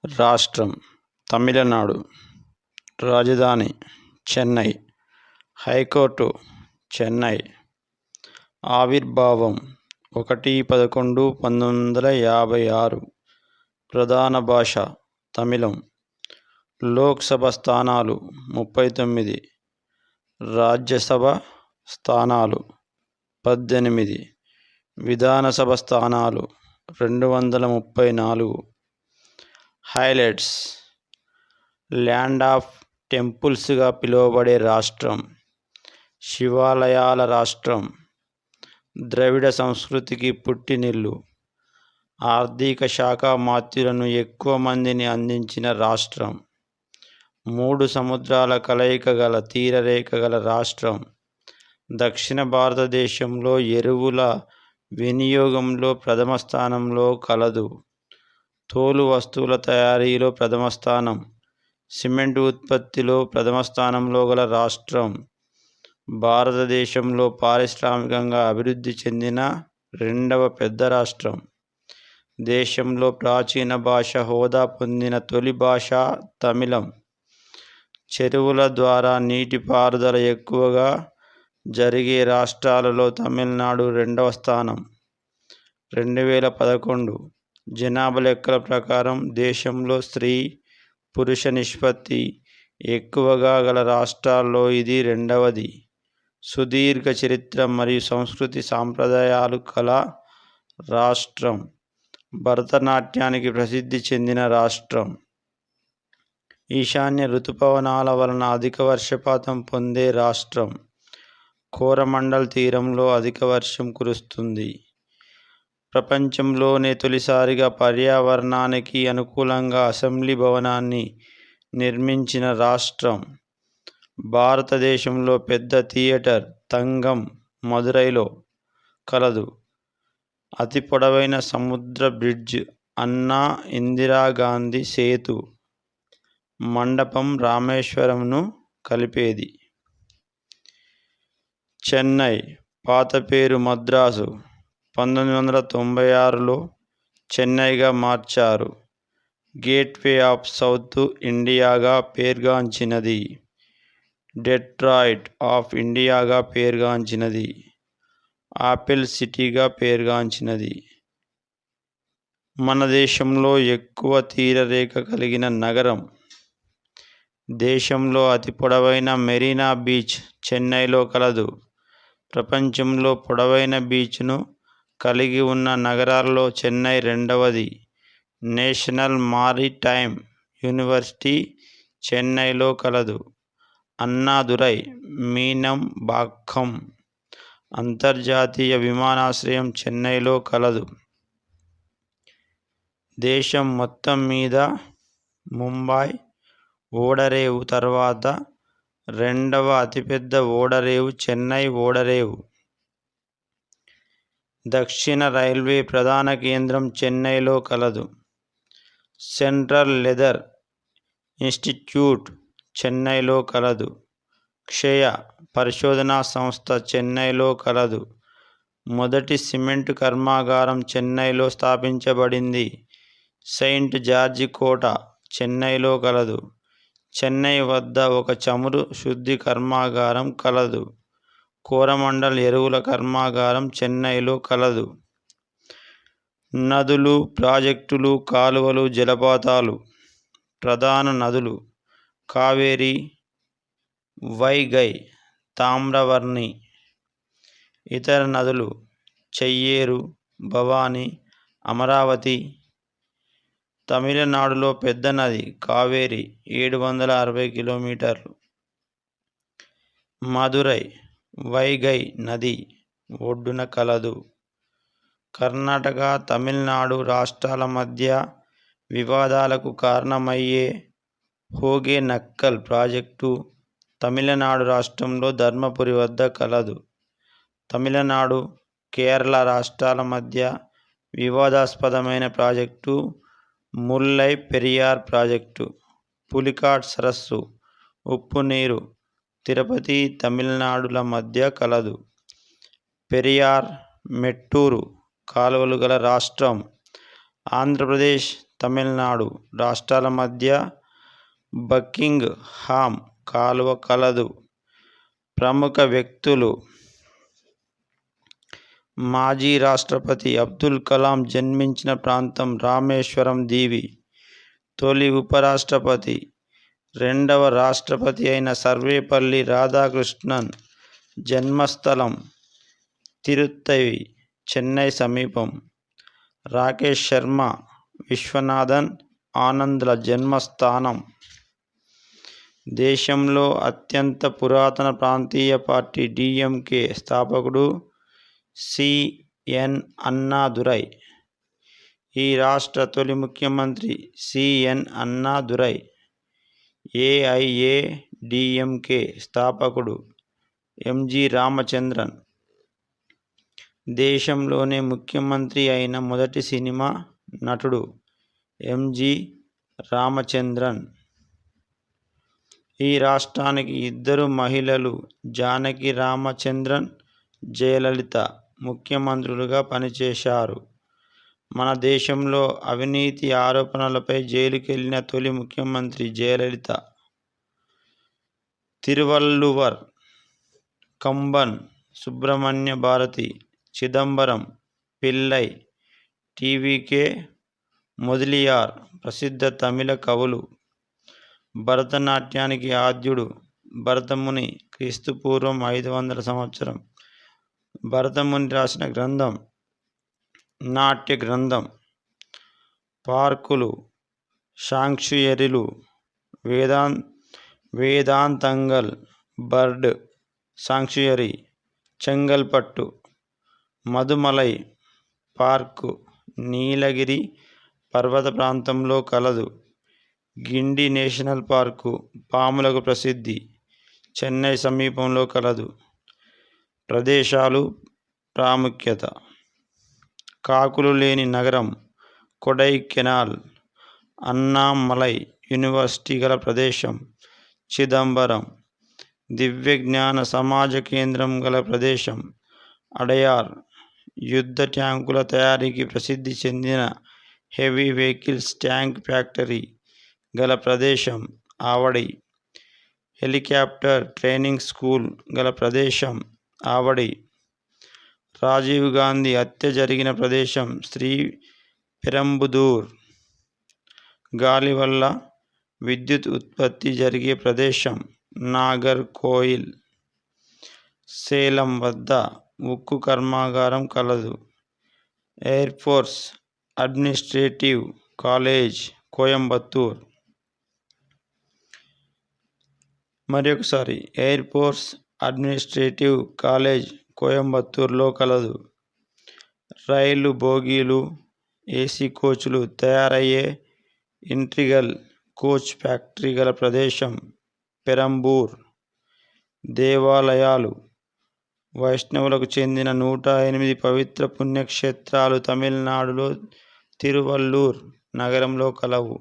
రాష్ట్రం తమిళనాడు. రాజధాని చెన్నై. హైకోర్టు చెన్నై. ఆవిర్భావం 1/11/1956. ప్రధాన భాష తమిళం. లోక్సభ స్థానాలు 39. రాజ్యసభ స్థానాలు 18. విధానసభ స్థానాలు 234. హైలైట్స్: ల్యాండ్ ఆఫ్ టెంపుల్స్గా పిలువబడే రాష్ట్రం, శివాలయాల రాష్ట్రం, ద్రవిడ సంస్కృతికి పుట్టినిల్లు, ఆర్థిక శాఖ మాత్యులను ఎక్కువ మందిని అందించిన రాష్ట్రం, 3 సముద్రాల కలయిక గల తీరరేఖ గల రాష్ట్రం, దక్షిణ భారతదేశంలో ఎరువుల వినియోగంలో ప్రథమ స్థానంలో కలదు, తోలు వస్తువుల తయారీలో ప్రథమ స్థానం, సిమెంట్ ఉత్పత్తిలో ప్రథమ స్థానంలో గల రాష్ట్రం, భారతదేశంలో పారిశ్రామికంగా అభివృద్ధి చెందిన 2వ పెద్ద రాష్ట్రం, దేశంలో ప్రాచీన భాష హోదా పొందిన తొలి భాష తమిళం, చెరువుల ద్వారా నీటిపారుదల ఎక్కువగా జరిగే రాష్ట్రాలలో తమిళనాడు 2వ స్థానం. 2011 జనాభా లెక్కల ప్రకారం దేశంలో స్త్రీ పురుష నిష్పత్తి ఎక్కువగా గల రాష్ట్రాల్లో ఇది 2వది. సుదీర్ఘ చరిత్ర మరియు సంస్కృతి సాంప్రదాయాలు కల రాష్ట్రం, భరతనాట్యానికి ప్రసిద్ధి చెందిన రాష్ట్రం, ఈశాన్య ఋతుపవనాల వలన అధిక వర్షపాతం పొందే రాష్ట్రం, కోరమండల్ తీరంలో అధిక వర్షం కురుస్తుంది, ప్రపంచంలోనే తొలిసారిగా పర్యావరణానికి అనుకూలంగా అసెంబ్లీ భవనాన్ని నిర్మించిన రాష్ట్రం, భారతదేశంలో పెద్ద థియేటర్ తంగం మదురైలో కలదు, అతి పొడవైన సముద్ర బ్రిడ్జ్ అన్నా ఇందిరాగాంధీ సేతు, మండపం రామేశ్వరంను కలిపేది. చెన్నై పాత పేరు మద్రాసు. 1996లో చెన్నైగా మార్చారు. గేట్వే ఆఫ్ సౌత్ ఇండియాగా పేర్గాంచినది. డెట్రాయిట్ ఆఫ్ ఇండియాగా పేర్గాంచినది. ఆపిల్ సిటీగా పేర్గాంచినది. మన దేశంలో ఎక్కువ తీరరేఖ కలిగిన నగరం. దేశంలో అతి పొడవైన మెరీనా బీచ్ చెన్నైలో కలదు. ప్రపంచంలో పొడవైన బీచ్ను కలిగి ఉన్న నగరాల్లో చెన్నై 2వది. నేషనల్ మారిటైమ్ యూనివర్సిటీ చెన్నైలో కలదు. అన్నాదురై మీనంబాక్కం అంతర్జాతీయ విమానాశ్రయం చెన్నైలో కలదు. దేశం మొత్తం మీద ముంబై ఓడరేవు తర్వాత 2వ అతిపెద్ద ఓడరేవు చెన్నై ఓడరేవు. దక్షిణ రైల్వే ప్రధాన కేంద్రం చెన్నైలో కలదు. సెంట్రల్ లెదర్ ఇన్స్టిట్యూట్ చెన్నైలో కలదు. క్షయ పరిశోధనా సంస్థ చెన్నైలో కలదు. మొదటి సిమెంట్ కర్మాగారం చెన్నైలో స్థాపించబడింది. సెయింట్ జార్జి కోట చెన్నైలో కలదు. చెన్నై వద్ద ఒక చమురు శుద్ధి కర్మాగారం కలదు. కోరమండల్ ఎరువుల కర్మాగారం చెన్నైలో కలదు. నదులు, ప్రాజెక్టులు, కాలువలు, జలపాతాలు. ప్రధాన నదులు: కావేరి, వైగై, తామ్రవర్ణి. ఇతర నదులు: చెయ్యేరు, భవాని, అమరావతి. తమిళనాడులో పెద్ద నది కావేరి 760 కిలోమీటర్లు. మదురై వైగై నది ఒడ్డున కలదు. కర్ణాటక, తమిళనాడు రాష్ట్రాల మధ్య వివాదాలకు కారణమయ్యే హోగెనక్కల్ ప్రాజెక్టు తమిళనాడు రాష్ట్రంలో ధర్మపురి వద్ద కలదు. తమిళనాడు, కేరళ రాష్ట్రాల మధ్య వివాదాస్పదమైన ప్రాజెక్టు ముల్లై పెరియార్ ప్రాజెక్టు. పులికాట్ సరస్సు, ఉప్పునీరు తిరుపతి, తమిళనాడుల మధ్య కలదు. పెరియార్, మెట్టూరు కాలువలు గల రాష్ట్రం ఆంధ్రప్రదేశ్, తమిళనాడు రాష్ట్రాల మధ్య బకింగ్ హామ్ కాలువ కలదు. ప్రముఖ వ్యక్తులు: మాజీ రాష్ట్రపతి అబ్దుల్ కలాం జన్మించిన ప్రాంతం రామేశ్వరం దీవి. తొలి ఉపరాష్ట్రపతి, రెండవ రాష్ట్రపతి అయిన సర్వేపల్లి రాధాకృష్ణన్ జన్మస్థలం తిరుత్తై, చెన్నై సమీపం. రాకేష్ శర్మ, విశ్వనాథన్ ఆనంద్ల జన్మస్థానం. దేశంలో అత్యంత పురాతన ప్రాంతీయ పార్టీ డిఎంకే స్థాపకుడు సిఎన్ అన్నాదురై. ఈ రాష్ట్ర తొలి ముఖ్యమంత్రి సిఎన్ అన్నాదురై. ఏఐఏడిఎంకే స్థాపకుడు ఎంజి రామచంద్రన్. దేశంలోనే ముఖ్యమంత్రి అయిన మొదటి సినిమా నటుడు ఎంజి రామచంద్రన్. ఈ రాష్ట్రానికి ఇద్దరు మహిళలు జానకి రామచంద్రన్, జయలలిత ముఖ్యమంత్రులుగా పనిచేశారు. మన దేశంలో అవినీతి ఆరోపణలపై జైలుకెళ్లిన తొలి ముఖ్యమంత్రి జయలలిత. తిరువళ్లువర్, కంబన్, సుబ్రహ్మణ్య భారతి, చిదంబరం, పిల్లై, టివికే మొదలియార్ ప్రసిద్ధ తమిళ కవులు. భరతనాట్యానికి ఆద్యుడు భరతముని. క్రీస్తుపూర్వం 500 సంవత్సరం. భరతముని రాసిన గ్రంథం నాట్య గ్రంథం. పార్కులు, శాంక్చుయరీలు: వేదాంతంగల్ బర్డ్ శాంక్చుయరీ, చెంగల్పట్టు. మధుమలై పార్కు నీలగిరి పర్వత ప్రాంతంలో కలదు. గిండి నేషనల్ పార్కు పాములకు ప్రసిద్ధి, చెన్నై సమీపంలో కలదు. ప్రదేశాలు, ప్రాముఖ్యత: కాకులు లేని నగరం కొడైకెనాల్. అన్నామలై యూనివర్సిటీ గల ప్రదేశం చిదంబరం. దివ్యజ్ఞాన సమాజ కేంద్రం గల ప్రదేశం అడయార్. యుద్ధ ట్యాంకుల తయారీకి ప్రసిద్ధి చెందిన హెవీ వెహికల్స్ ట్యాంక్ ఫ్యాక్టరీ గల ప్రదేశం ఆవడి. హెలికాప్టర్ ట్రైనింగ్ స్కూల్ గల ప్రదేశం ఆవడి. రాజీవ్ గాంధీ హత్య జరిగిన ప్రదేశం శ్రీపెరంబుదూర్. గాలి వల్ల విద్యుత్ ఉత్పత్తి జరిగే ప్రదేశం నాగర్కోయిల్. సేలం వద్ద ఉక్కు కర్మాగారం కలదు. Air force administrative college Coimbatore. మరొకసారి ఎయిర్ ఫోర్స్ అడ్మినిస్ట్రేటివ్ కాలేజ్ కోయంబత్తూర్లో కలదు. రైలు బోగీలు, ఏసీ కోచ్లు తయారయ్యే ఇంటిగ్రల్ కోచ్ ఫ్యాక్టరీ గల ప్రదేశం పెరంబూర్. దేవాలయాలు: వైష్ణవులకు చెందిన 108 పవిత్ర పుణ్యక్షేత్రాలు తమిళనాడులో తిరువల్లూర్ నగరంలో కలవు.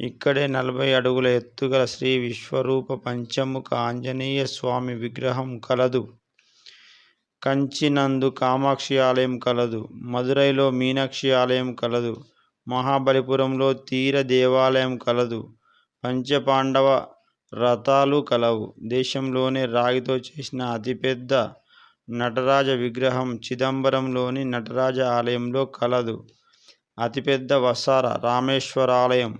ఇక్కడే 40 అడుగుల ఎత్తుగల శ్రీ విశ్వరూప పంచముఖ ఆంజనేయ స్వామి విగ్రహం కలదు. కంచి నందు కామాక్షి ఆలయం కలదు. మదురైలో మీనాక్షి ఆలయం కలదు. మహాబలిపురంలో తీర దేవాలయం కలదు. పంచపాండవ రథాలు కలవు. దేశంలోనే రాగితో చేసిన అతిపెద్ద నటరాజ విగ్రహం చిదంబరంలోని నటరాజ ఆలయంలో కలదు. అతిపెద్ద వసారా రామేశ్వరాలయం.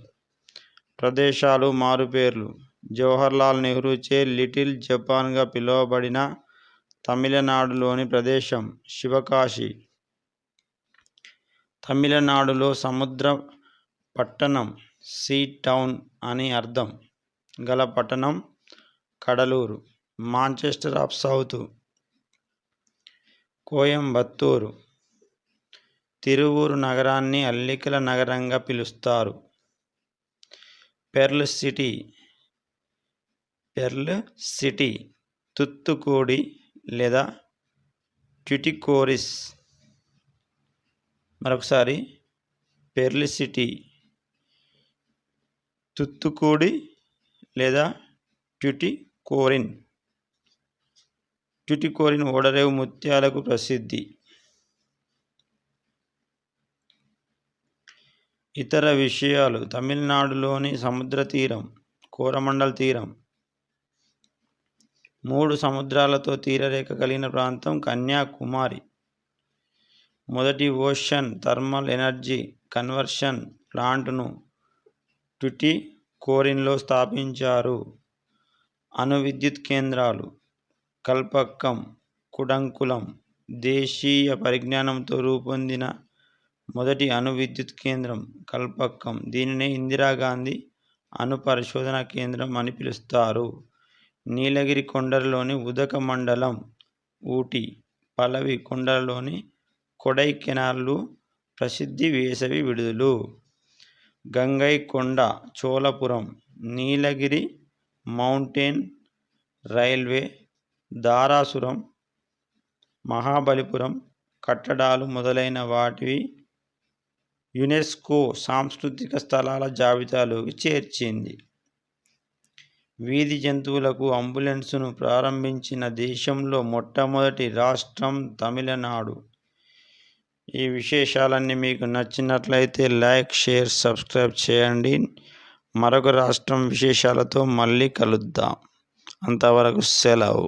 ప్రదేశాలు, మారుపేర్లు: జవహర్లాల్ నెహ్రూచే లిటిల్ జపాన్గా పిలువబడిన తమిళనాడులోని ప్రదేశం శివకాశి. తమిళనాడులో సముద్ర పట్టణం, సీ టౌన్ అని అర్థం గల పట్టణం Cuddalore. Manchester of south Coimbatore. Tiruvuru నగరాన్ని అల్లికల నగరంగా పిలుస్తారు. పెర్ల్ సిటీ తుత్తుకుడి లేదా ట్యుటికోరిన్. మరొకసారి పెర్ల్ సిటీ తుత్తుకుడి లేదా ట్యుటికోరిన్. ట్యుటికోరిన్ ఓడరేవు ముత్యాలకు ప్రసిద్ధి. ఇతర విషయాలు: తమిళనాడులోని సముద్ర తీరం కోరమండల్ తీరం. 3 సముద్రాలతో తీరరేఖ కలిగిన ప్రాంతం కన్యాకుమారి. మొదటి ఓషన్ థర్మల్ ఎనర్జీ కన్వర్షన్ ప్లాంట్ను ట్యుటికోరిన్లో స్థాపించారు. అణు విద్యుత్ కేంద్రాలు: కల్పక్కం, కుడంకులం. దేశీయ పరిజ్ఞానంతో రూపొందిన మొదటి అణు విద్యుత్ కేంద్రం కల్పక్కం. దీనినే ఇందిరాగాంధీ అణు పరిశోధన కేంద్రం అని పిలుస్తారు. నీలగిరి కొండలలోని ఉదకమండలం ఊటీ. పల్లవి కొండలలోని కొడైకెనాల్లు ప్రసిద్ధి వేసవి విడుదలు. గంగైకొండ చోళపురం. నీలగిరి మౌంటైన్ రైల్వే. ధారాసురం, మహాబలిపురం కట్టడాలు మొదలైన వాటివి యునెస్కో సాంస్కృతిక స్థలాల జాబితాలోకి చేర్చింది. వీధి జంతువులకు అంబులెన్సును ప్రారంభించిన దేశంలో మొట్టమొదటి రాష్ట్రం తమిళనాడు. ఈ విశేషాలన్నీ మీకు నచ్చినట్లయితే లైక్, షేర్, సబ్స్క్రైబ్ చేయండి. మరొక రాష్ట్రం విశేషాలతో మళ్ళీ కలుద్దాం. అంతవరకు సెలవు.